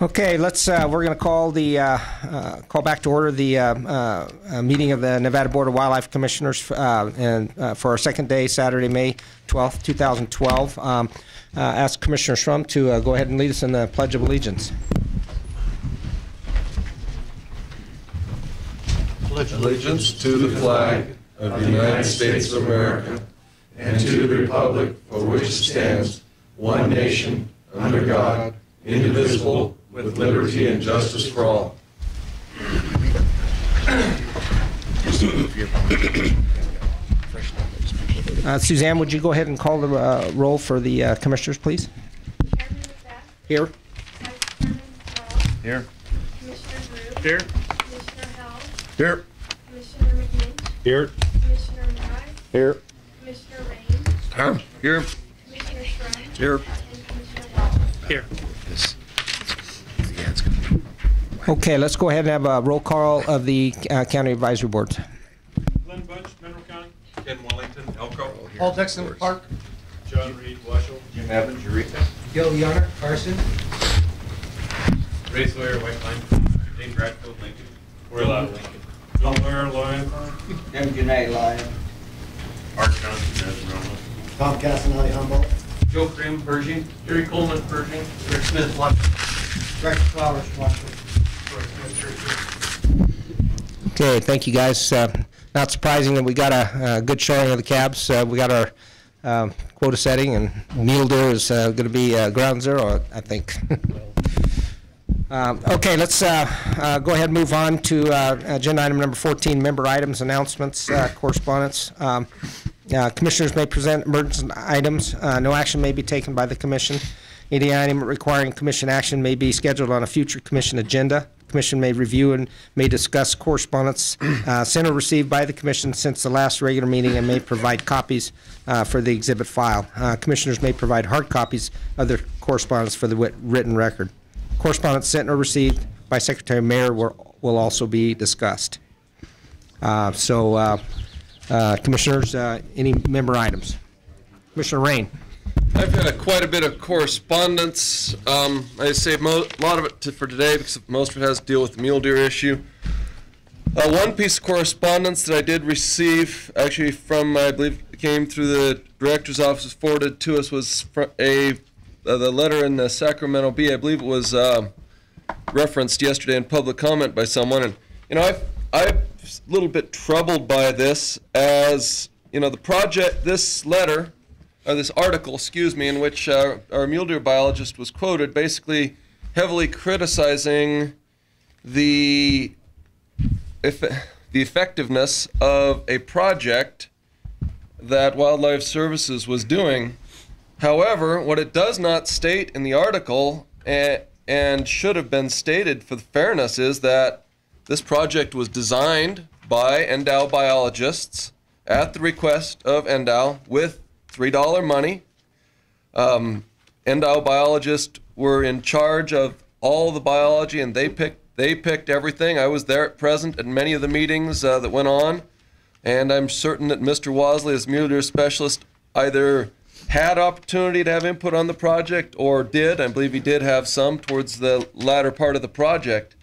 Okay, let's. We're going to call call back to order the meeting of the Nevada Board of Wildlife Commissioners, for our second day, Saturday, May 12th, 2012. Ask Commissioner Shrum to go ahead and lead us in the Pledge of Allegiance. Pledge allegiance to the flag of the United States of America and to the republic for which it stands, one nation, under God, indivisible, with liberty and justice for all. Suzanne, would you go ahead and call the roll for the commissioners, please? Chairman McBeath. Here. Vice Chairman Hall. Here. Commissioner Drew. Here. Commissioner Howell. Here. Commissioner McGinn. Here. Commissioner Murray. Here. Commissioner Rain. Here. Commissioner Shrum. Here. And Commissioner Wallace. Here. Okay, let's go ahead and have a roll call of the County Advisory Boards. Glenn Bunch, Mineral County. Ken Wellington, Elko. Paul Dixon, Park. John Reed, Washoe. Jim Evans, Eureka. Gil Yoner, Carson. Ray Sawyer, White Pine. Dave Bradfield, Lincoln. We're allowed Lincoln. Bill Ware, Lyon. Jim Janae, Lyon. Art Johnson, Nesbitt. Tom Casanelli, Humboldt. Joe Krim, Pershing. Jerry Coleman, Pershing. Rick Smith, Washington. Rex Flowers, Washington. Okay, thank you guys. Not surprising that we got a good showing of the cabs. We got our quota setting, and mule deer is going to be ground zero, I think. Okay, let's go ahead and move on to agenda item number 14, member items, announcements, correspondence. Commissioners may present emergent items. No action may be taken by the commission. Any item requiring commission action may be scheduled on a future commission agenda. Commission may review and may discuss correspondence sent or received by the commission since the last regular meeting and may provide copies for the exhibit file. Commissioners may provide hard copies of their correspondence for the written record. Correspondence sent or received by Secretary Mayer will also be discussed. Commissioners, any member items? Commissioner Rain. I've had quite a bit of correspondence. I saved a lot of it for today because most of it has to deal with the mule deer issue. One piece of correspondence that I did receive, actually from, I believe it came through the director's office, forwarded to us, was the letter in the Sacramento Bee. I believe it was referenced yesterday in public comment by someone. And, you know, I'm a little bit troubled by this, as, you know, the project, this letter, this article, excuse me, in which our mule deer biologist was quoted, basically heavily criticizing the effectiveness of a project that Wildlife Services was doing. However, what it does not state in the article, and should have been stated for the fairness, is that this project was designed by NDOW biologists at the request of NDOW with $3 money. NDOW biologists were in charge of all the biology, and they picked everything. I was there present at many of the meetings that went on, and I'm certain that Mr. Wasley, as mule deer specialist, either had opportunity to have input on the project or did. I believe he did have some towards the latter part of the project.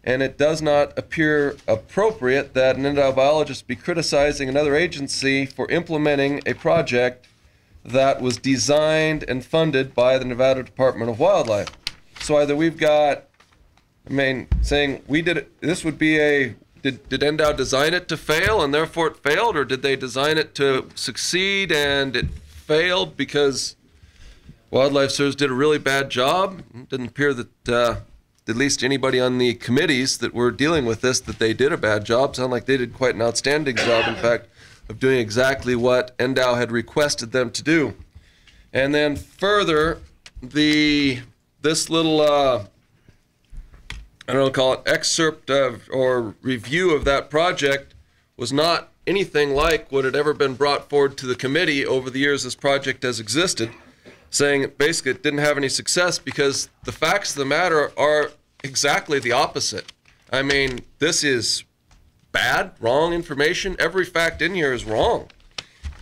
And it does not appear appropriate that an NDOW biologist be criticizing another agency for implementing a project that was designed and funded by the Nevada Department of Wildlife. So either we've got, saying we did it, this would be did NDOW design it to fail and therefore it failed, or did they design it to succeed and it failed because Wildlife Service did a really bad job? It didn't appear that at least anybody on the committees that were dealing with this, that they did a bad job. Sound like they did quite an outstanding job, in fact, of doing exactly what NDOW had requested them to do. And then further, this little, I don't know, call it excerpt of, or review of that project was not anything like what had ever been brought forward to the committee over the years this project has existed, saying basically it didn't have any success because the facts of the matter are exactly the opposite. I mean, this is bad, wrong information. Every fact in here is wrong.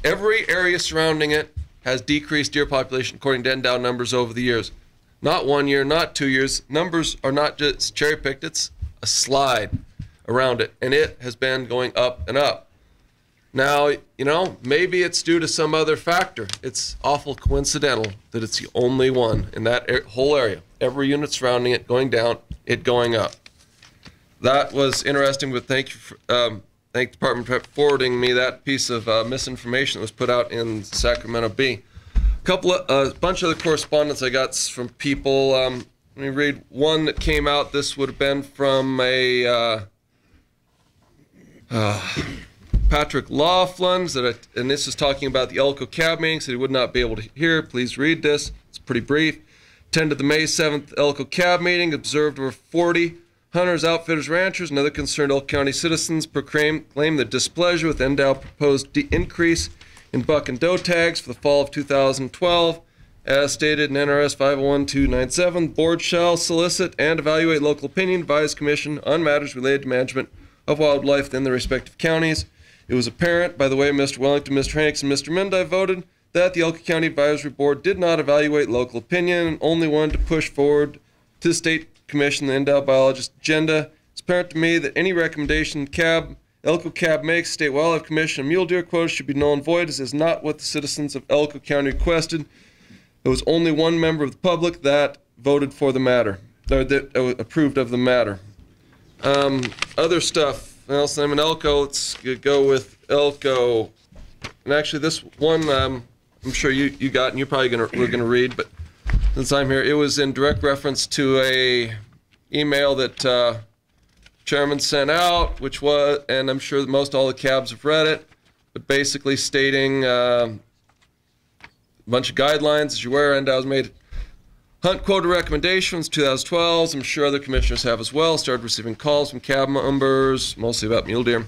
Every area surrounding it has decreased deer population according to NDOW numbers over the years. not 1 year, not 2 years. Numbers are not just cherry-picked. It's a slide around it, and it has been going up and up. Now, you know, maybe it's due to some other factor. It's awful coincidental that it's the only one in that whole area. Every unit surrounding it going down, it going up. That was interesting, but thank you for, thank the department for forwarding me that piece of misinformation that was put out in Sacramento Bee. A bunch of the correspondence I got from people. Let me read one that came out. This would have been from a Patrick Laughlin, and this is talking about the Elko CAB meeting, so he would not be able to hear. Please read this. It's pretty brief. Attended the May 7th Elko CAB meeting, observed over 40 hunters, outfitters, ranchers, and other concerned Elko County citizens claim their displeasure with NDOW proposed increase in buck and doe tags for the fall of 2012. As stated in NRS 501-297, the board shall solicit and evaluate local opinion, advise commission on matters related to management of wildlife within the respective counties. It was apparent by the way Mr. Wellington, Mr. Hanks, and Mr. Mendai voted that the Elko County Advisory Board did not evaluate local opinion and only wanted to push forward to the State Commission the endowed biologist agenda. It's apparent to me that any recommendation Elko CAB makes, State Wildlife Commission, and mule deer quotas should be null and void, as is not what the citizens of Elko County requested. There was only one member of the public that voted for the matter, or that approved of the matter. Other stuff. Else, I'm in Elko. Let's go with Elko. And actually, this one I'm sure you got, and you're probably we're gonna read. But since I'm here, it was in direct reference to a email that chairman sent out, which was, and I'm sure that most all the cabs have read it, but basically stating a bunch of guidelines. As you're aware, NDOW's made hunt quota recommendations, 2012. I'm sure other commissioners have as well. Started receiving calls from cab members, mostly about mule deer.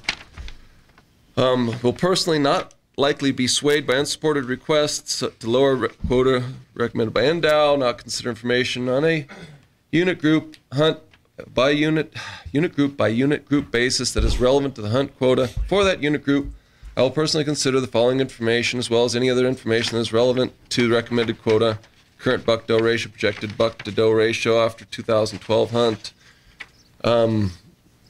Will personally not likely be swayed by unsupported requests to lower quota recommended by NDOW, not consider information on a unit group hunt by unit group basis that is relevant to the hunt quota for that unit group. I will personally consider the following information as well as any other information that is relevant to the recommended quota: current buck-doe ratio, projected buck-to-doe ratio after 2012 hunt,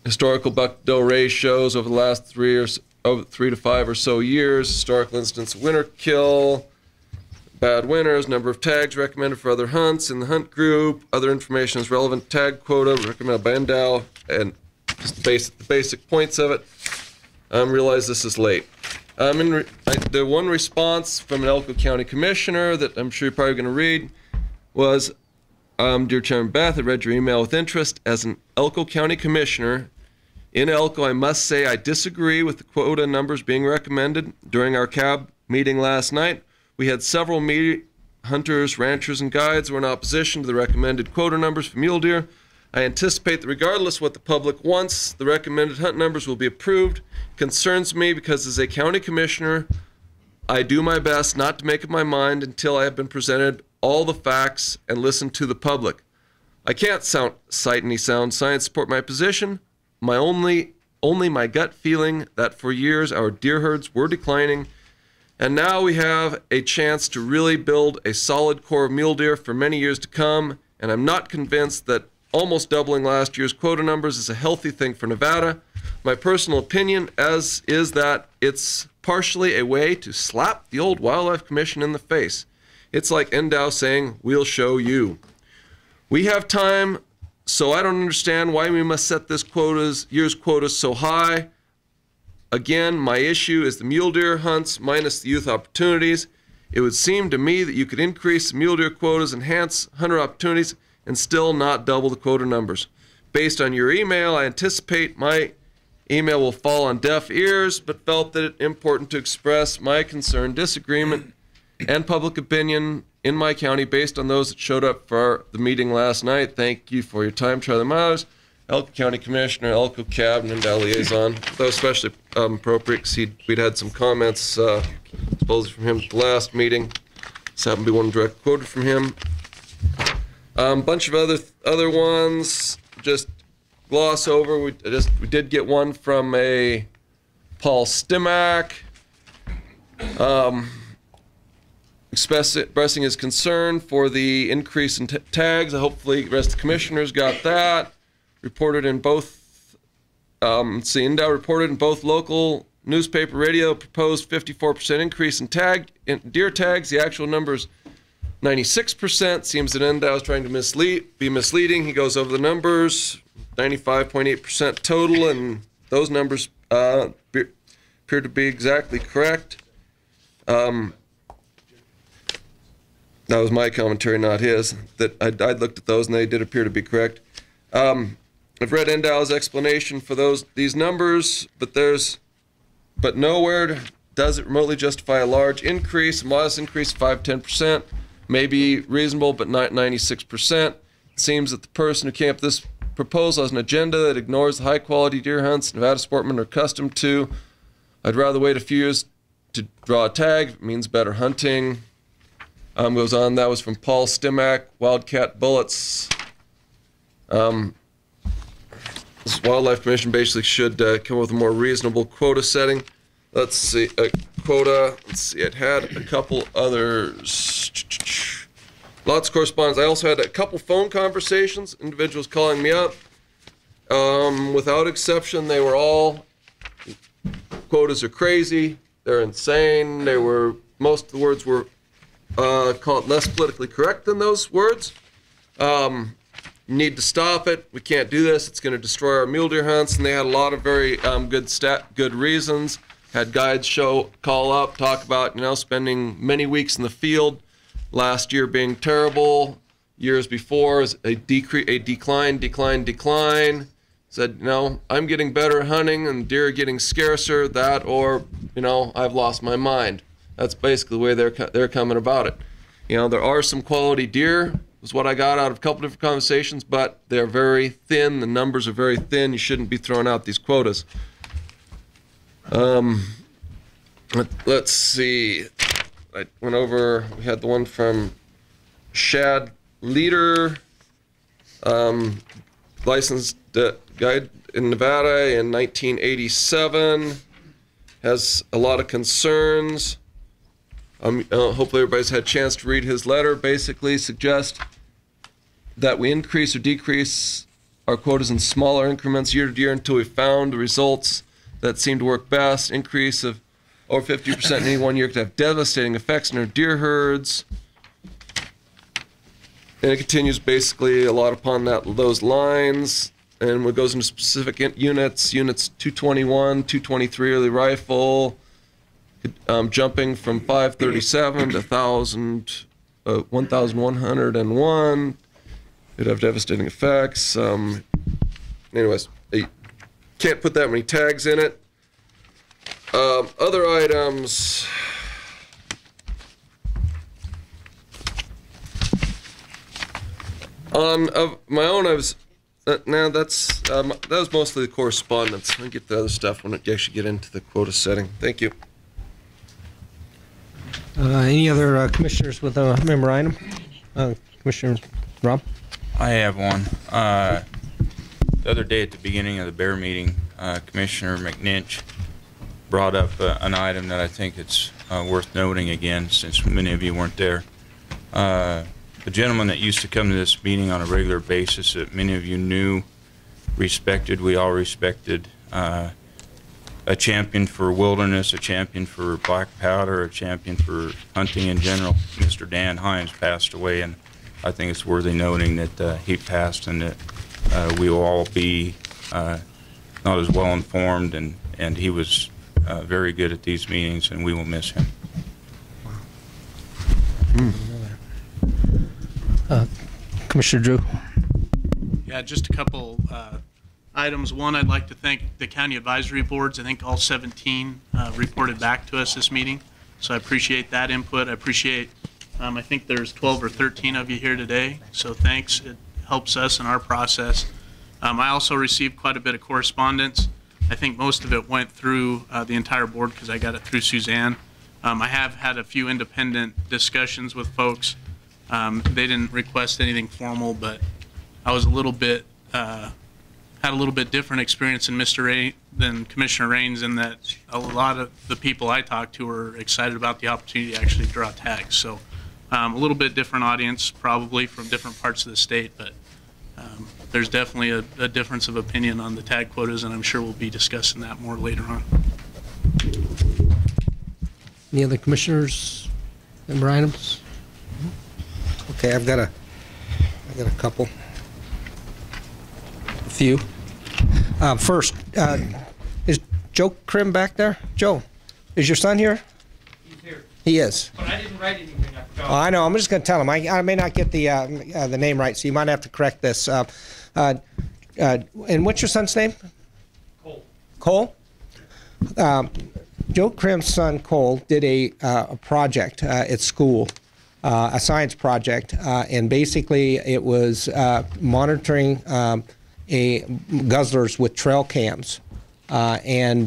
historical buck-doe ratios over the last 3 to 5 or so years, historical incidents of winter kill, bad winters, number of tags recommended for other hunts in the hunt group, other information is relevant, tag quota recommended by NDOW, and just the basic points of it. Realize this is late. The one response from an Elko County Commissioner that I'm sure you're probably going to read was, Dear Chairman Beth, I read your email with interest. As an Elko County Commissioner in Elko, I must say I disagree with the quota numbers being recommended. During our CAB meeting last night, we had several hunters, ranchers, and guides who were in opposition to the recommended quota numbers for mule deer. I anticipate that regardless what the public wants, the recommended hunt numbers will be approved. It concerns me because as a county commissioner, I do my best not to make up my mind until I have been presented all the facts and listen to the public. I can't cite any sound science to support my position. Only my gut feeling that for years our deer herds were declining, and now we have a chance to really build a solid core of mule deer for many years to come, and I'm not convinced that almost doubling last year's quota numbers is a healthy thing for Nevada. My personal opinion is that it's partially a way to slap the old Wildlife Commission in the face. It's like NDOW saying, we'll show you. We have time, so I don't understand why we must set this year's quotas so high. Again, my issue is the mule deer hunts minus the youth opportunities. It would seem to me that you could increase the mule deer quotas, enhance hunter opportunities, and still not double the quota numbers. Based on your email, I anticipate my email will fall on deaf ears, but felt that it important to express my concern, disagreement, and public opinion in my county based on those that showed up for the meeting last night. Thank you for your time, Charlie Myers, Elko County Commissioner, Elko CAB, and NDOW Liaison. That was especially appropriate because we'd had some comments supposedly from him at the last meeting. This happened to be one direct quoted from him. Bunch of other ones, just gloss over. We did get one from a Paul Stimack. expressing his concern for the increase in tags. Hopefully the rest of the commissioners got that. Reported in both, NDOW reported in both local newspaper, radio, proposed 54% increase in deer tags. The actual number is 96%. Seems that NDOW is trying to be misleading. He goes over the numbers, 95.8% total, and those numbers appear to be exactly correct. That was my commentary, not his. That I looked at those and they did appear to be correct. I've read NDOW's explanation for these numbers, but nowhere does it remotely justify a large increase. A modest increase of 5-10% may be reasonable, but not 96%. It seems that the person who came up with this proposal has an agenda that ignores the high-quality deer hunts Nevada sportsmen are accustomed to. I'd rather wait a few years to draw a tag if it means better hunting. Goes on, that was from Paul Stimac, Wildcat Bullets. This Wildlife Commission basically should come up with a more reasonable quota setting. Let's see, it had a couple others. Lots of correspondence. I also had a couple phone conversations, individuals calling me up. Without exception, they were all, quotas are crazy, they're insane, most of the words were call it less politically correct than those words. Need to stop it. We can't do this. It's going to destroy our mule deer hunts. And they had a lot of very good reasons. Had guides call up, talk about spending many weeks in the field. Last year being terrible. Years before a decline. Said I'm getting better at hunting and deer are getting scarcer. That or I've lost my mind. That's basically the way they're coming about it. There are some quality deer, was what I got out of a couple different conversations, but they're very thin. The numbers are very thin. You shouldn't be throwing out these quotas. Let's see. I went over, we had the one from Shad Leader, licensed guide in Nevada in 1987. Has a lot of concerns. Hopefully everybody's had a chance to read his letter. Basically suggests that we increase or decrease our quotas in smaller increments year to year until we found the results that seem to work best. Increase of over 50% in any one year could have devastating effects on our deer herds. And it continues basically a lot upon those lines. And it goes into specific units 221, 223 early rifle, jumping from 537 to 1,101. It'd have devastating effects. Anyways, you can't put that many tags in it. Other items. Of my own, I was. That was mostly the correspondence. I'll get the other stuff when I actually get into the quota setting. Thank you. Any other commissioners with a member item? Commissioner Rob? I have one. The other day at the beginning of the bear meeting, Commissioner McNinch brought up an item that I think it's worth noting again, since many of you weren't there. The gentleman that used to come to this meeting on a regular basis that many of you knew, respected, we all respected, a champion for wilderness, a champion for black powder, a champion for hunting in general. Mr. Dan Hines passed away, and I think it's worthy noting that he passed, and that we will all be not as well informed, and he was very good at these meetings, and we will miss him. Commissioner Drew? Yeah, just a couple items. One, I'd like to thank the county advisory boards. I think all 17 reported back to us this meeting, so I appreciate that input. I appreciate, I think there's 12 or 13 of you here today, so thanks. It helps us in our process. I also received quite a bit of correspondence. I think most of it went through the entire board because I got it through Suzanne. I have had a few independent discussions with folks. They didn't request anything formal, but I was a little bit had a little bit different experience than Commissioner Raines, in that a lot of the people I talked to were excited about the opportunity to actually draw tags. So a little bit different audience, probably from different parts of the state, but there's definitely a difference of opinion on the tag quotas, and I'm sure we'll be discussing that more later on. Any other commissioners, member items? Okay, I've got a couple. A few. First, is Joe Krim back there? Joe, is your son here? He's here, He is. but I didn't write anything, I forgot. Oh, I know. I'm just going to tell him. I may not get the name right, so you might have to correct this. And what's your son's name? Cole. Cole? Joe Krim's son, Cole, did a project at school, a science project, and basically it was monitoring guzzlers with trail cams, and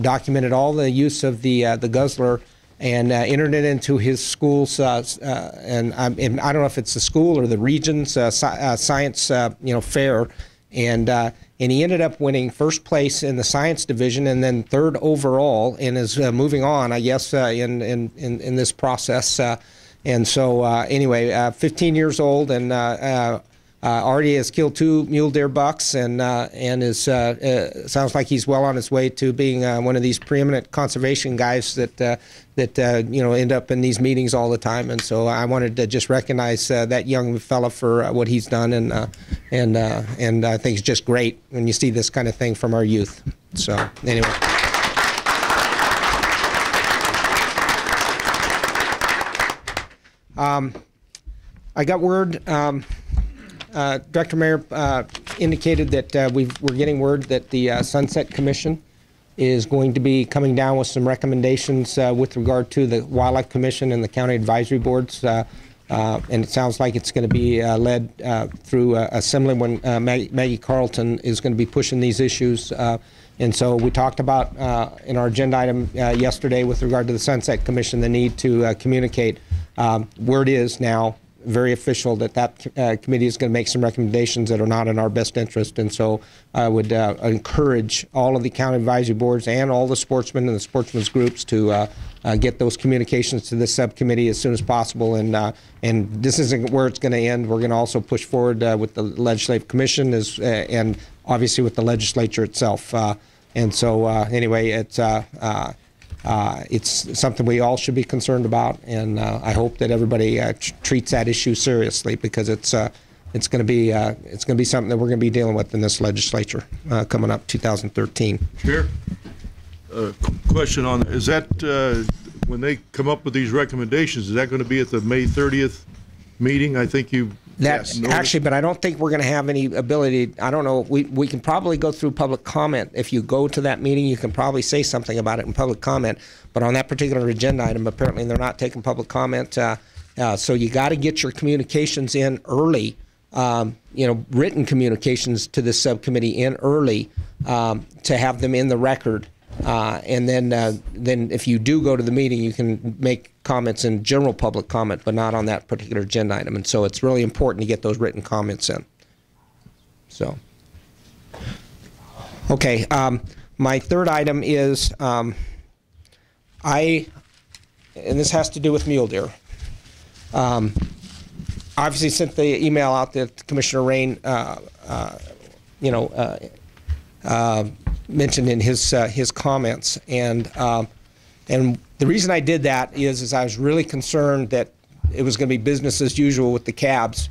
documented all the use of the guzzler, and entered it into his school's, and I don't know if it's the school or the region's science, fair, and he ended up winning first place in the science division, and then third overall, and is moving on, I guess, in this process. And so anyway, 15 years old, and already has killed 2 mule deer bucks, and is sounds like he's well on his way to being one of these preeminent conservation guys that end up in these meetings all the time. And so I wanted to just recognize that young fella for what he's done, and I think it's just great when you see this kind of thing from our youth. So anyway. I got word. Director Mayor indicated that we're getting word that the Sunset Commission is going to be coming down with some recommendations with regard to the Wildlife Commission and the county advisory boards, and it sounds like it's going to be led through a similar one. Maggie Carlton is going to be pushing these issues, and so we talked about in our agenda item yesterday with regard to the Sunset Commission the need to communicate where it is now. Very official that committee is going to make some recommendations that are not in our best interest, and so I would encourage all of the county advisory boards and all the sportsmen and the sportsmen's groups to get those communications to this subcommittee as soon as possible. And this isn't where it's going to end. We're going to also push forward with the Legislative Commission and obviously with the legislature itself. And so anyway, it's something we all should be concerned about, and I hope that everybody treats that issue seriously, because it's going to be something that we're going to be dealing with in this legislature coming up 2013. Chair, question on is that when they come up with these recommendations, is that going to be at the May 30th meeting? I think you. That's actually, but I don't think we're going to have any ability. I don't know. We can probably go through public comment. If you go to that meeting, you can probably say something about it in public comment. But on that particular agenda item, apparently they're not taking public comment. So you got to get your communications in early. Written communications to this subcommittee in early to have them in the record. And then if you do go to the meeting, you can make comments in general public comment, but not on that particular agenda item. And so it's really important to get those written comments in. So, okay. My third item is and this has to do with mule deer. Obviously sent the email out that Commissioner Rain, mentioned in his comments, and the reason I did that is I was really concerned that it was going to be business as usual with the cabs,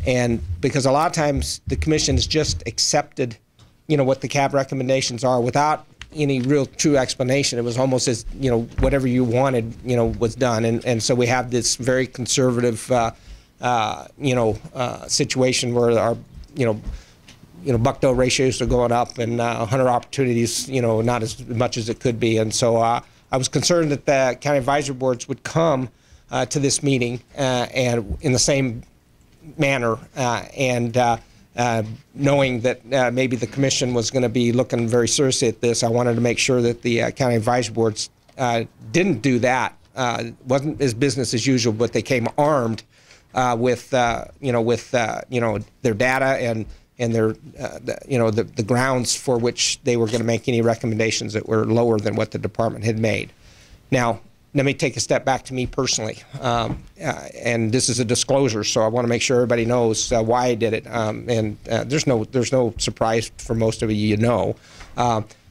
and because a lot of times the commission has just accepted, what the cab recommendations are without any real true explanation. It was almost as whatever you wanted was done, and so we have this very conservative situation where our buck-doe ratios are going up, and hunter opportunities, not as much as it could be. And so I was concerned that the county advisory boards would come to this meeting and in the same manner, and knowing that maybe the commission was going to be looking very seriously at this, I wanted to make sure that the county advisory boards didn't do that. Wasn't as business as usual, but they came armed with their data and their, the grounds for which they were going to make any recommendations that were lower than what the department had made. Now, let me take a step back to me personally, and this is a disclosure, so I want to make sure everybody knows why I did it. There's no surprise for most of you,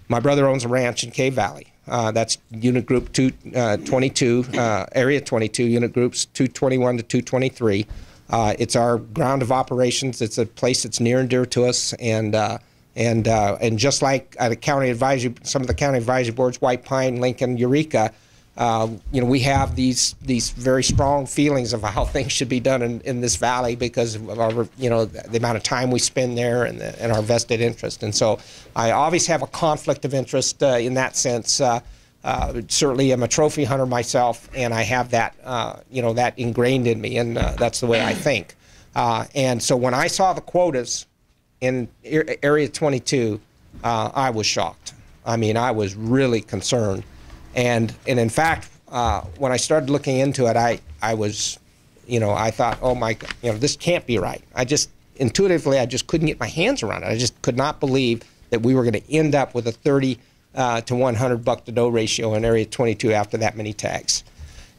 my brother owns a ranch in Cave Valley. That's unit group 222, area 22, unit groups 221 to 223. It's our ground of operations. It's a place that's near and dear to us, and just like at a county advisory, some of the county advisory boards, White Pine, Lincoln, Eureka, we have these very strong feelings of how things should be done in this valley because of our, the amount of time we spend there and our vested interest. And so I obviously have a conflict of interest in that sense. Certainly I'm a trophy hunter myself, and I have that, that ingrained in me, and that's the way I think. And so when I saw the quotas in Area 22, I was shocked. I mean, I was really concerned. And in fact, when I started looking into it, I was, I thought, oh my, this can't be right. Intuitively, I just couldn't get my hands around it. I just could not believe that we were going to end up with a 30 to 100 buck to doe ratio in Area 22 after that many tags.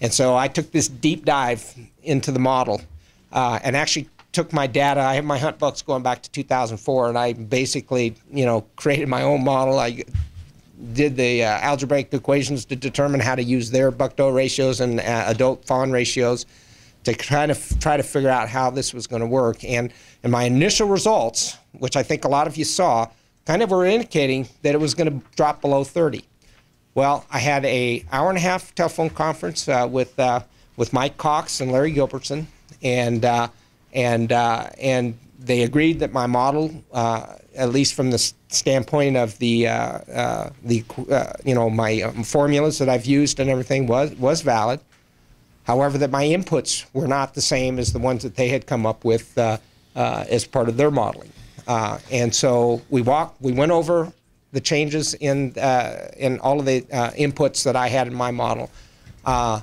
And so I took this deep dive into the model and actually took my data. I have my hunt books going back to 2004, and I basically, created my own model. I did the algebraic equations to determine how to use their buck-doe ratios and adult fawn ratios to kind of try to figure out how this was going to work. And my initial results, which I think a lot of you saw, kind of were indicating that it was going to drop below 30. Well, I had an hour-and-a-half telephone conference with Mike Cox and Larry Gilbertson, and they agreed that my model, at least from the standpoint of my formulas that I've used and everything was valid. However, that my inputs were not the same as the ones that they had come up with as part of their modeling. And so we went over the changes in all of the inputs that I had in my model. I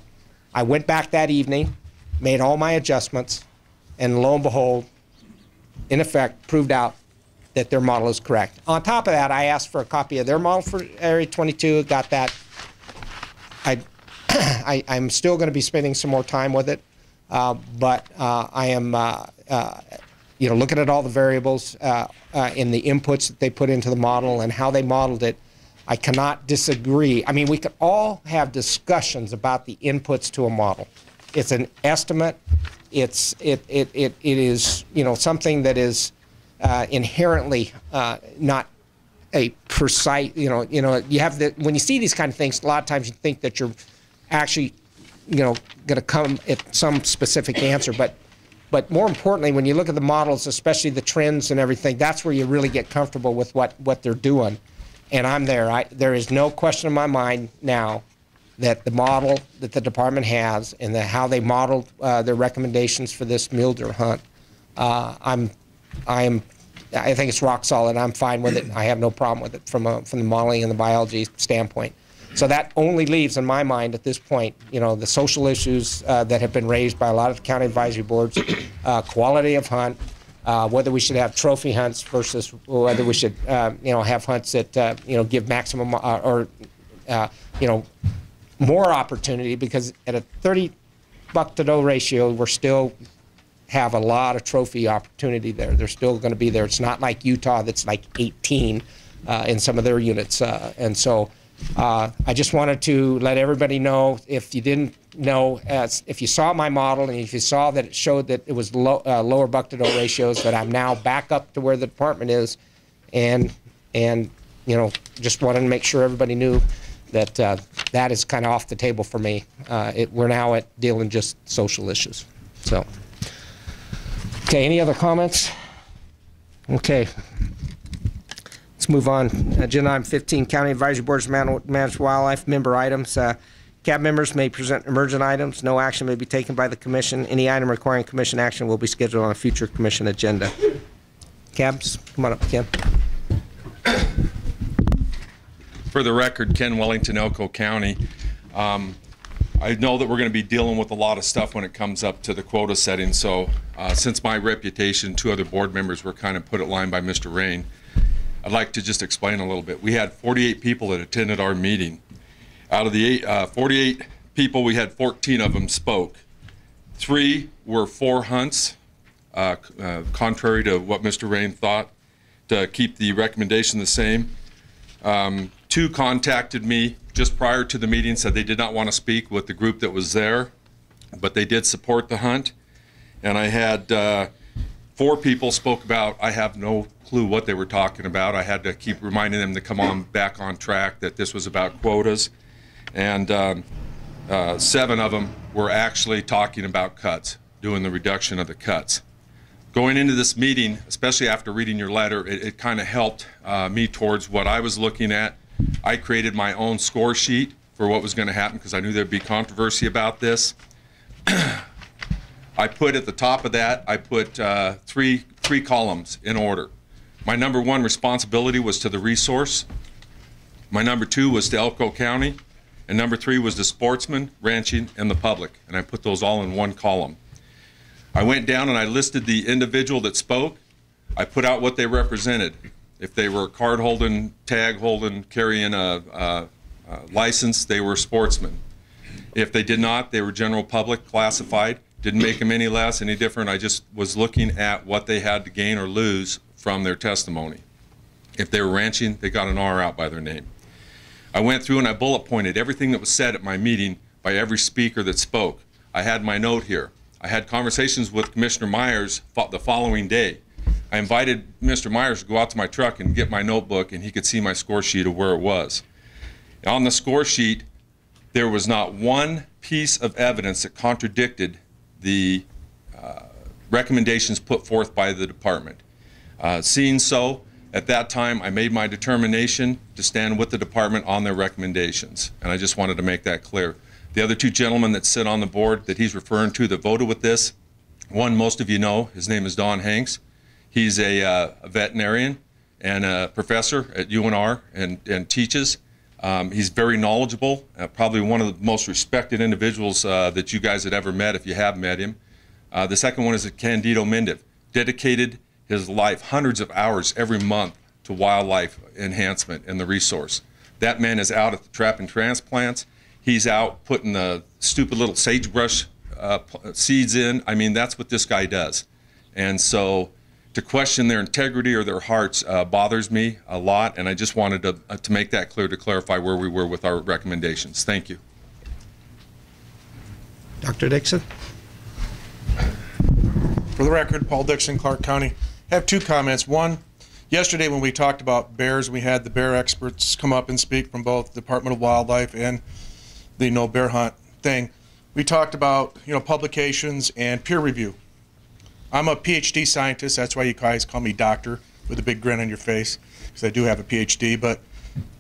went back that evening, made all my adjustments, and lo and behold, in effect, proved out that their model is correct. On top of that, I asked for a copy of their model for Area 22, got that. I'm still going to be spending some more time with it, but I am looking at all the variables in the inputs that they put into the model and how they modeled it. I cannot disagree. I mean, we could all have discussions about the inputs to a model. It's an estimate. It is something that is inherently not a precise. You have when you see these kind of things, a lot of times you think that you're actually going to come at some specific answer, but more importantly, when you look at the models, especially the trends and everything, that's where you really get comfortable with what they're doing. And I'm there. There is no question in my mind now that the model that the department has and how they modeled their recommendations for this mule deer hunt, I think it's rock solid. I'm fine with it. I have no problem with it from the modeling and the biology standpoint. So that only leaves, in my mind, at this point, the social issues that have been raised by a lot of the county advisory boards, quality of hunt, whether we should have trophy hunts versus whether we should, have hunts that, give maximum or more opportunity, because at a 30 buck to doe ratio, we're still have a lot of trophy opportunity there. They're still going to be there. It's not like Utah that's like 18 in some of their units. And so I just wanted to let everybody know, if you didn't know, if you saw my model and if you saw that it showed that it was lower buck to doe ratios, that I'm now back up to where the department is, and just wanted to make sure everybody knew that that is kind of off the table for me. We're now at dealing just social issues. So, okay, any other comments? Okay. Let's move on. Agenda item 15, County Advisory Boards manage wildlife member items. CAB members may present emergent items. No action may be taken by the commission. Any item requiring commission action will be scheduled on a future commission agenda. CABs, come on up, Ken. For the record, Ken Wellington, Elko County. I know that we're going to be dealing with a lot of stuff when it comes up to the quota setting. So since my reputation, 2 other board members were kind of put at line by Mr. Rain, I'd like to just explain a little bit. We had 48 people that attended our meeting. Out of the 48 people, we had 14 of them spoke. 3 were for hunts, contrary to what Mr. Rain thought, to keep the recommendation the same. 2 contacted me just prior to the meeting, said they did not want to speak with the group that was there, but they did support the hunt. And I had 4 people spoke about, I have no clue what they were talking about. I had to keep reminding them to come on back on track, that this was about quotas. And 7 of them were actually talking about cuts, doing the reduction of the cuts. Going into this meeting, especially after reading your letter, it kind of helped me towards what I was looking at. I created my own score sheet for what was going to happen because I knew there'd be controversy about this. I put at the top of that, I put three columns in order. My number 1 responsibility was to the resource. My number 2 was to Elko County. And number 3 was the sportsman, ranching, and the public. And I put those all in one column. I went down and I listed the individual that spoke. I put out what they represented. If they were card holding, tag holding, carrying a license, they were sportsmen. If they did not, they were general public, classified. Didn't make them any less, any different. I just was looking at what they had to gain or lose from their testimony. If they were ranching, they got an R out by their name. I went through and I bullet pointed everything that was said at my meeting by every speaker that spoke. I had my note here. I had conversations with Commissioner Myers the following day. I invited Mr. Myers to go out to my truck and get my notebook, and he could see my score sheet of where it was. On the score sheet, there was not one piece of evidence that contradicted the recommendations put forth by the department. Seeing so, at that time, I made my determination to stand with the department on their recommendations, and I just wanted to make that clear. The other 2 gentlemen that sit on the board that he's referring to that voted with this, one most of you know, his name is Don Hanks. He's a veterinarian and a professor at UNR and teaches. He's very knowledgeable, probably one of the most respected individuals that you guys had ever met if you have met him. The second one is Candido Mendiv, dedicated his life, hundreds of hours every month to wildlife enhancement and the resource. That man is out at the trap and transplants. He's out putting the stupid little sagebrush seeds in. I mean, that's what this guy does. And so to question their integrity or their hearts bothers me a lot, and I just wanted to make that clear, to clarify where we were with our recommendations. Thank you. Dr. Dixon? For the record, Paul Dixon, Clark County. I have 2 comments. One, yesterday when we talked about bears, we had the bear experts come up and speak from both the Department of Wildlife and the No Bear Hunt thing. We talked about, publications and peer review. I'm a PhD scientist. That's why you guys call me doctor with a big grin on your face, because I do have a PhD. But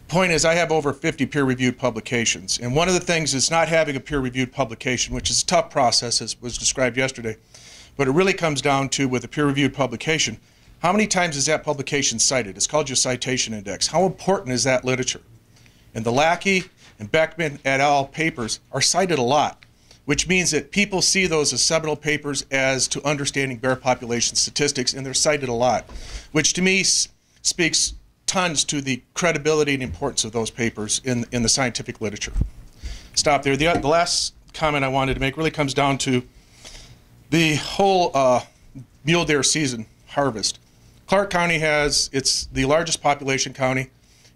point is, I have over 50 peer-reviewed publications. And one of the things is not having a peer-reviewed publication, which is a tough process, as was described yesterday. But it really comes down to, with a peer-reviewed publication, how many times is that publication cited? It's called your citation index. How important is that literature? And the Lackey and Beckman et al. Papers are cited a lot, which means that people see those as seminal papers as to understanding bear population statistics, and they're cited a lot, which to me speaks tons to the credibility and importance of those papers in the scientific literature. Stop there. The last comment I wanted to make really comes down to the whole mule deer season harvest. Clark County it's the largest population county,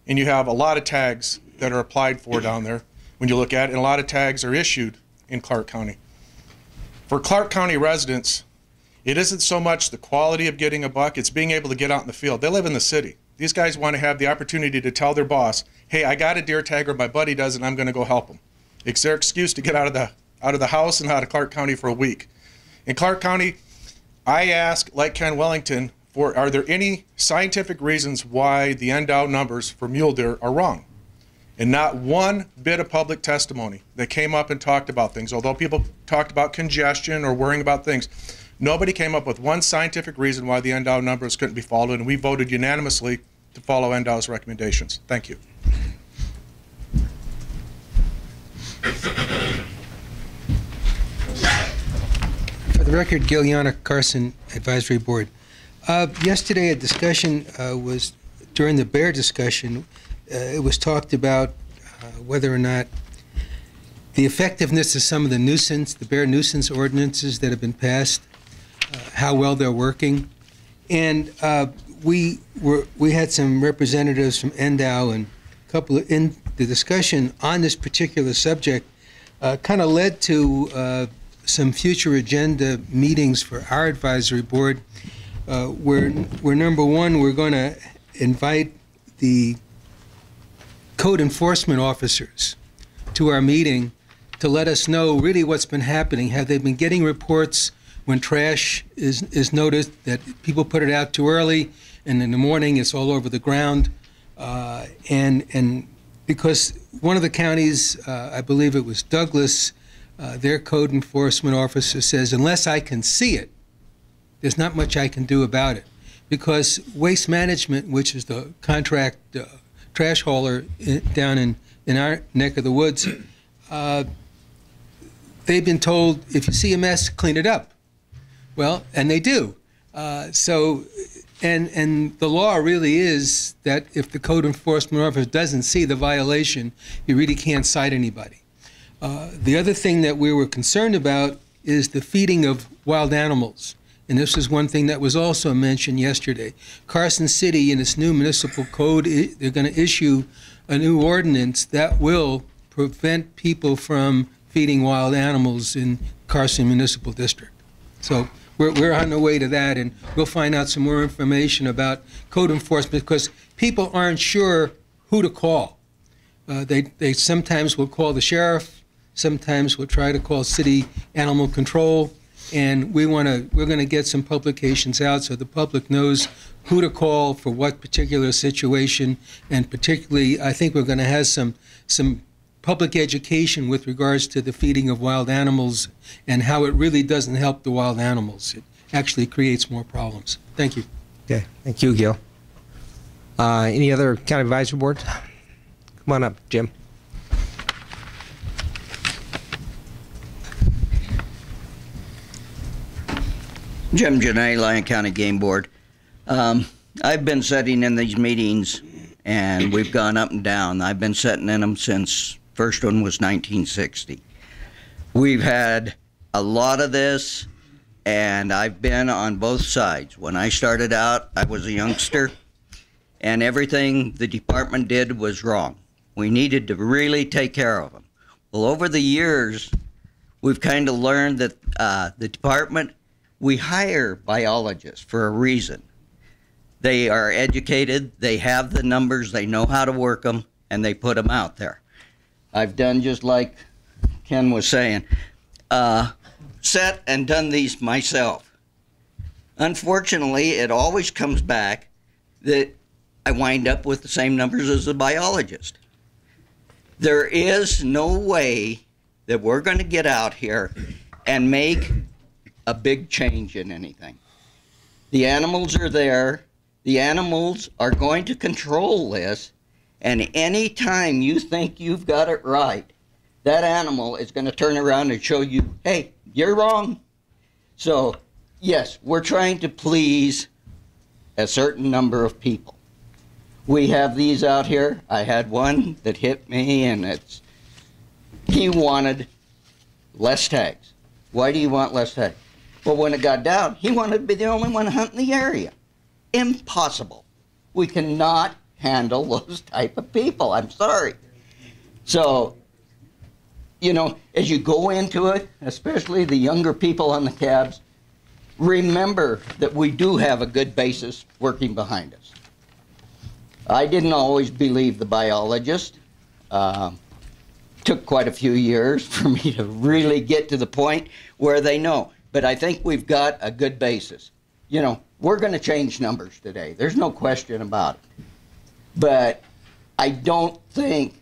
and you have a lot of tags that are applied for down there when you look at it, and a lot of tags are issued in Clark County. For Clark County residents, it isn't so much the quality of getting a buck, it's being able to get out in the field. They live in the city. These guys want to have the opportunity to tell their boss, hey, I got a deer tag, or my buddy does, and I'm going to go help them. It's their excuse to get out of the house and out of Clark County for a week. In Clark County, I ask, like Ken Wellington, are there any scientific reasons why the NDOW numbers for mule deer are wrong? And not one bit of public testimony that came up and talked about things. Although people talked about congestion or worrying about things, nobody came up with one scientific reason why the NDOW numbers couldn't be followed, and we voted unanimously to follow NDOW's recommendations. Thank you. the record, Giuliana Carson, Advisory Board. Yesterday, a discussion was, during the bear discussion, it was talked about whether or not the effectiveness of some of the bear nuisance ordinances that have been passed, how well they're working. And we had some representatives from NDOW, and in the discussion on this particular subject kind of led to some future agenda meetings for our advisory board, where number one, we're going to invite the code enforcement officers to our meeting to let us know really what's been happening. Have they been getting reports when trash is noticed that people put it out too early, and in the morning it's all over the ground? And because one of the counties, I believe it was Douglas, their code enforcement officer says, unless I can see it, there's not much I can do about it. Because Waste Management, which is the contract trash hauler down in our neck of the woods, they've been told, if you see a mess, clean it up. Well, and they do. And the law really is that if the code enforcement officer doesn't see the violation, you really can't cite anybody. The other thing that we were concerned about is the feeding of wild animals. And this is one thing that was also mentioned yesterday. Carson City, in its new municipal code, they're going to issue a new ordinance that will prevent people from feeding wild animals in Carson Municipal District. So we're on the way to that, and we'll find out some more information about code enforcement, because people aren't sure who to call. They sometimes will call the sheriff, sometimes will try to call city animal control, and we're going to get some publications out so the public knows who to call for what particular situation, and particularly I think we're going to have some public education with regards to the feeding of wild animals and how it really doesn't help the wild animals. It actually creates more problems. Thank you. Okay, thank you, Gil. Any other county advisory boards? Come on up, Jim. Jim Janay, Lyon County Game Board. I've been sitting in these meetings, and we've gone up and down. I've been sitting in them since first one was 1960. We've had a lot of this, and I've been on both sides. When I started out, I was a youngster, and everything the department did was wrong. We needed to really take care of them. Well, over the years, we've kind of learned that the department, we hire biologists for a reason. They are educated, they have the numbers, they know how to work them, and they put them out there. I've done just like Ken was saying, set and done these myself. Unfortunately, it always comes back that I wind up with the same numbers as the biologist. There is no way that we're going to get out here and make a big change in anything. The animals are there. The animals are going to control this, and any time you think you've got it right, that animal is going to turn around and show you, hey, you're wrong. So, yes, we're trying to please a certain number of people. We have these out here. I had one that hit me, and he wanted less tags. Why do you want less tags? Well, when it got down, he wanted to be the only one hunting the area. Impossible. We cannot handle those type of people. I'm sorry. So, you know, as you go into it, especially the younger people on the cabs, remember that we do have a good basis working behind us. I didn't always believe the biologist. Took quite a few years for me to really get to the point where they know. But I think we've got a good basis. You know, we're going to change numbers today. There's no question about it. But I don't think,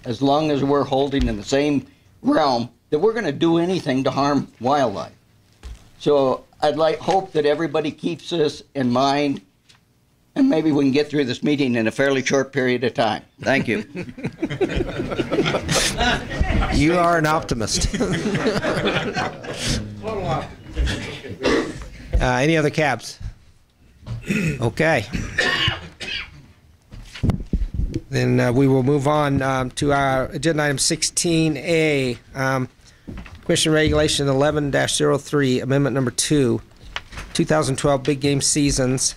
as long as we're holding in the same realm, that we're going to do anything to harm wildlife. So I'd hope that everybody keeps this in mind, and maybe we can get through this meeting in a fairly short period of time. Thank you. You are an optimist. Any other cabs? Okay. Then we will move on to our agenda item 16A, Commission Regulation 11-03, Amendment Number 2, 2012 Big Game Seasons,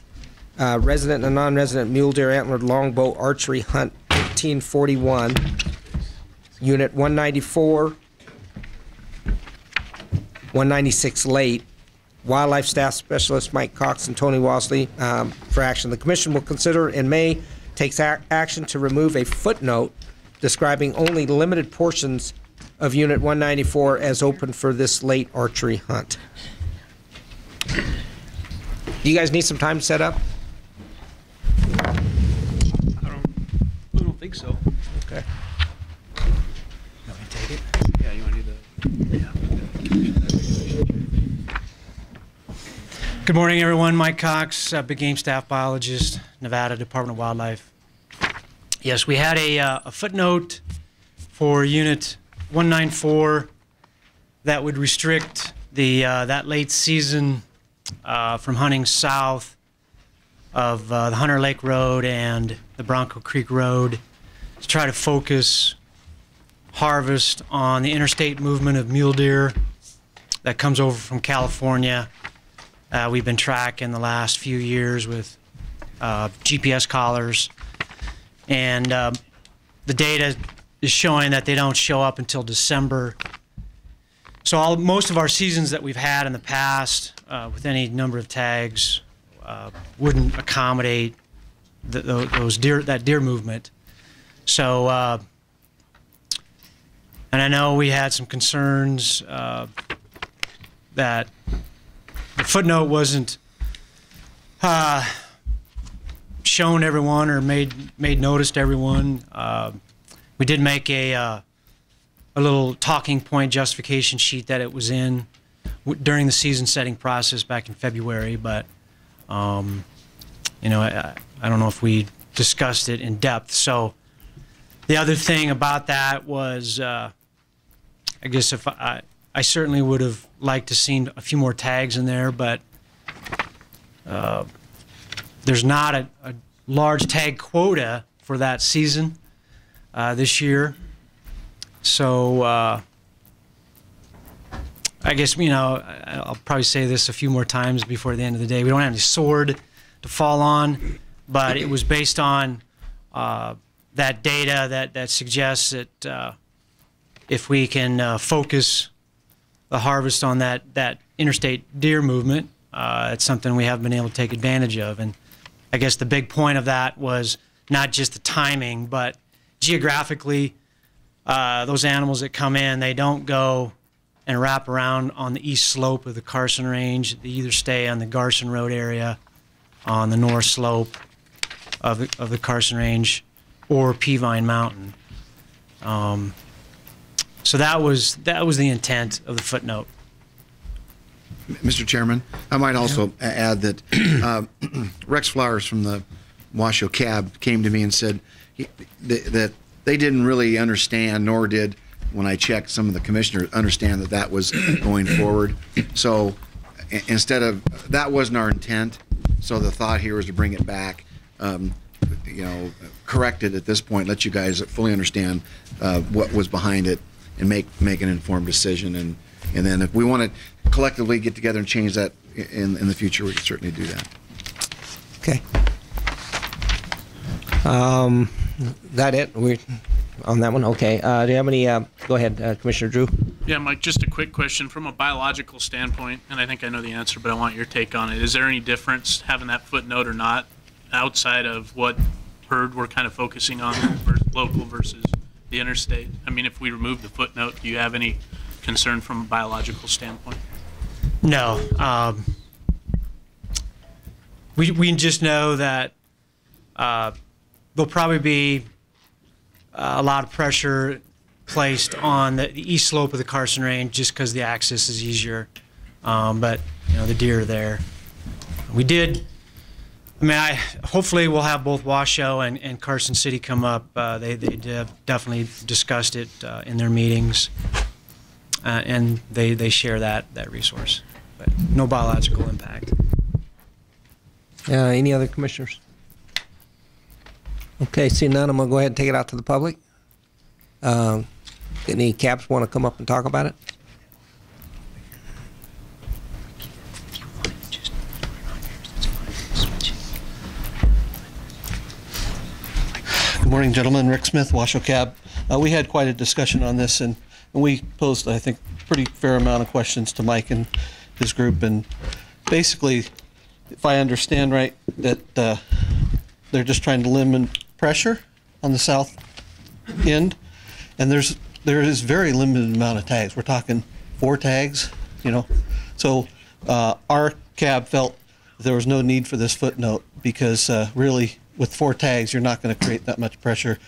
Resident and Non-Resident Mule Deer Antlered Longbow Archery Hunt 1541, Unit 194, 196 late. Wildlife Staff Specialist Mike Cox and Tony Walsley for action. The Commission will consider and may take action to remove a footnote describing only limited portions of Unit 194 as open for this late archery hunt. Do you guys need some time to set up? I don't think so. Okay. You want me to take it? Yeah, you want to do the... Yeah. Good morning, everyone. Mike Cox, Big Game Staff Biologist, Nevada Department of Wildlife. Yes, we had a footnote for Unit 194 that would restrict that late season from hunting south of the Hunter Lake Road and the Bronco Creek Road to try to focus harvest on the interstate movement of mule deer that comes over from California. We've been tracking the last few years with GPS collars, and the data is showing that they don't show up until December. So most of our seasons that we've had in the past with any number of tags wouldn't accommodate that deer movement. So, and I know we had some concerns that the footnote wasn't shown to everyone or made notice to everyone. We did make a little talking point justification sheet that it was in during the season setting process back in February, but you know, I don't know if we discussed it in depth. So the other thing about that was, I guess if I certainly would have liked to seen a few more tags in there, but there's not a large tag quota for that season this year. So I guess, you know, I'll probably say this a few more times before the end of the day. We don't have any sword to fall on, but it was based on that data that suggests that if we can focus the harvest on that interstate deer movement, it's something we have been able to take advantage of. And I guess the big point of that was not just the timing, but geographically, those animals that come in, they don't go and wrap around on the east slope of the Carson Range. They either stay on the Garson Road area, on the north slope of the Carson Range, or Peavine Mountain. So that was the intent of the footnote. Mr. Chairman, I might also add that Rex Flowers from the Washoe Cab came to me and said that they didn't really understand, nor did, when I checked, some of the commissioners understand that was going forward. So instead of, that wasn't our intent. So the thought here was to bring it back, you know, correct it at this point, let you guys fully understand what was behind it, and make an informed decision. And then if we want to collectively get together and change that in the future, we can certainly do that. Okay. That it? We're on that one? Okay. Do you have any, go ahead, Commissioner Drew. Yeah, Mike, just a quick question. From a biological standpoint, and I think I know the answer, but I want your take on it. Is there any difference having that footnote or not outside of what herd we're kind of focusing on, local versus the interstate? I mean, if we remove the footnote, do you have any concern from a biological standpoint? No. We just know that there'll probably be a lot of pressure placed on the east slope of the Carson Range just because the access is easier. But, you know, the deer are there. We did, I mean, hopefully we'll have both Washoe and Carson City come up. They definitely discussed it in their meetings, and they share that resource. but no biological impact. Any other commissioners? Okay, seeing none, I'm going to go ahead and take it out to the public. Any CABs want to come up and talk about it? Good morning, gentlemen. Rick Smith, Washoe Cab. We had quite a discussion on this, and we posed, I think, pretty fair amount of questions to Mike and his group. And basically, if I understand right, that they're just trying to limit pressure on the south end, and there is very limited amount of tags. We're talking 4 tags, you know. So our cab felt there was no need for this footnote because really, with 4 tags, you're not going to create that much pressure.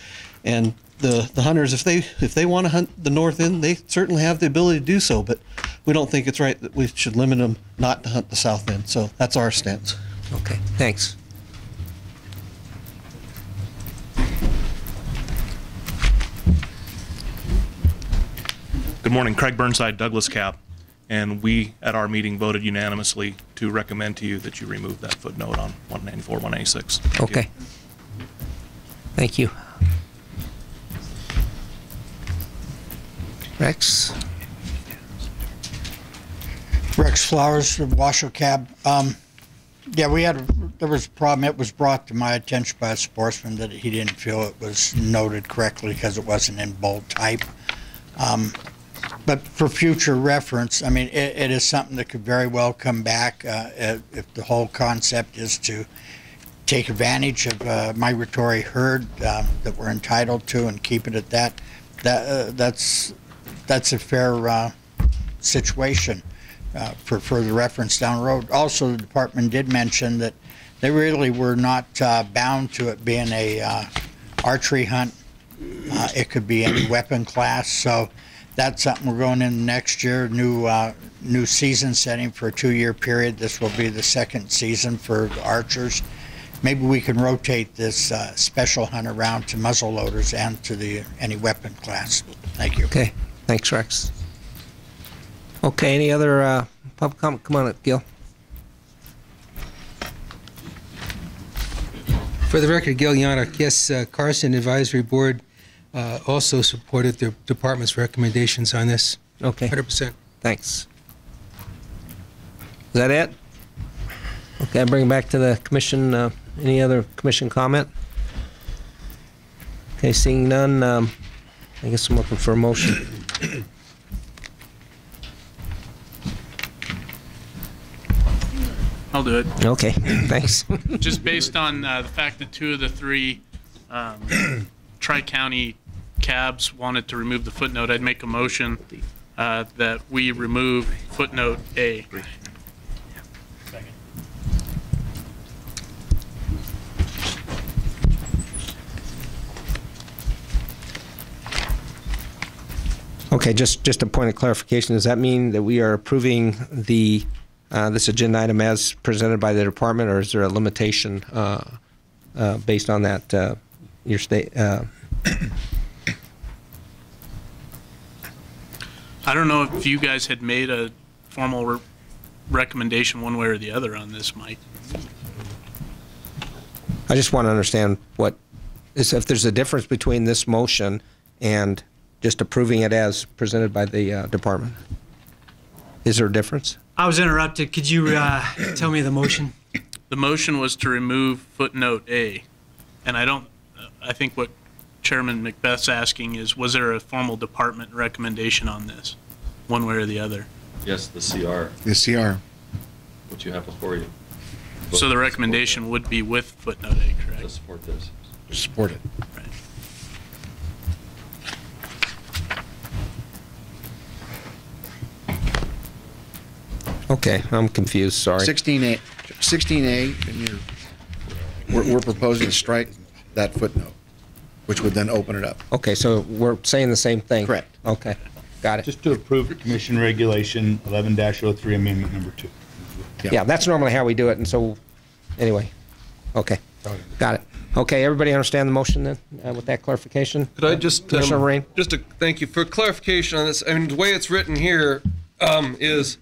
And the hunters, if they want to hunt the north end, they certainly have the ability to do so. But we don't think it's right that we should limit them not to hunt the south end. So that's our stance. Okay, thanks. Good morning, Craig Burnside, Douglas Cab. And we, at our meeting, voted unanimously to recommend to you that you remove that footnote on 194, 186. Okay. Thank you. Rex? Rex Flowers of Washoe Cab. Yeah, there was a problem. It was brought to my attention by a sportsman that he didn't feel it was noted correctly because it wasn't in bold type. But for future reference, I mean, it is something that could very well come back if the whole concept is to take advantage of migratory herd that we're entitled to and keep it at that. That's a fair situation for further reference down the road. Also, the department did mention that they really were not bound to it being a archery hunt. It could be any weapon class. So that's something we're going in next year, new season setting for a 2-year period. This will be the 2nd season for the archers. Maybe we can rotate this special hunt around to muzzle loaders and to any weapon class. Thank you. Okay, thanks, Rex. Okay, any other public comment? Come on, Gil. For the record, Gil Yannick, yes, Carson Advisory Board also supported the department's recommendations on this. Okay. 100%. Thanks. Is that it? Okay, I bring it back to the commission. Any other commission comment? Okay, seeing none, I guess I'm looking for a motion. I'll do it. Okay, thanks. Just based on the fact that 2 of the 3 Tri-County cabs wanted to remove the footnote, I'd make a motion that we remove footnote A. Okay, just a point of clarification. Does that mean that we are approving the this agenda item as presented by the department, or is there a limitation based on that your state? I don't know if you guys had made a formal recommendation one way or the other on this, Mike. I just want to understand if there's a difference between this motion and just approving it as presented by the department. Is there a difference? I was interrupted. Could you tell me the motion? The motion was to remove footnote A. And I think what Chairman McBeath's asking is, was there a formal department recommendation on this, one way or the other? Yes, the CR. The CR. What you have before you. So the recommendation would be with footnote A, correct? To support this. Support it. Right. Okay, I'm confused, sorry. 16A, and we're proposing to strike that footnote, which would then open it up. Okay, so we're saying the same thing? Correct. Okay, got it. Just to approve Commission Regulation 11-03 Amendment Number 2. Yeah, that's normally how we do it, and so, anyway, okay, got it. Okay, everybody understand the motion then, with that clarification? Could I just, Commissioner Rain? just to thank you for clarification on this. I mean, the way it's written here is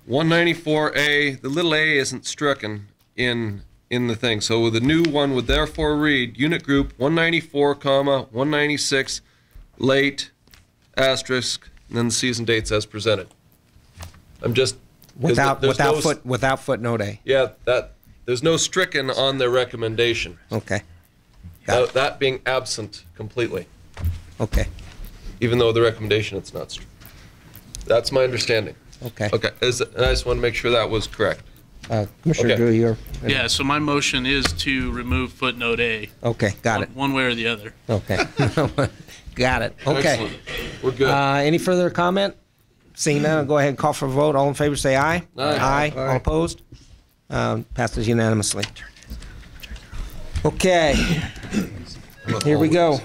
194A, the little a isn't stricken in the thing. So the new one would therefore read unit group 194, 196, late, asterisk, and then the season dates as presented. I'm just Without there's no- footnote A. Yeah, there's no stricken on their recommendation. Okay. That being absent completely. Okay. Even though the recommendation it's not stricken. That's my understanding. Okay. Okay. And I just want to make sure that was correct. Commissioner Okay. Drew, you're. Yeah, so my motion is to remove footnote A. Okay, got it. One way or the other. Okay. Got it. Okay. Excellent. We're good. Any further comment? Seeing none, I'll go ahead and call for a vote. All in favor, say aye. Aye. All opposed? Passes unanimously. Okay. Here we go.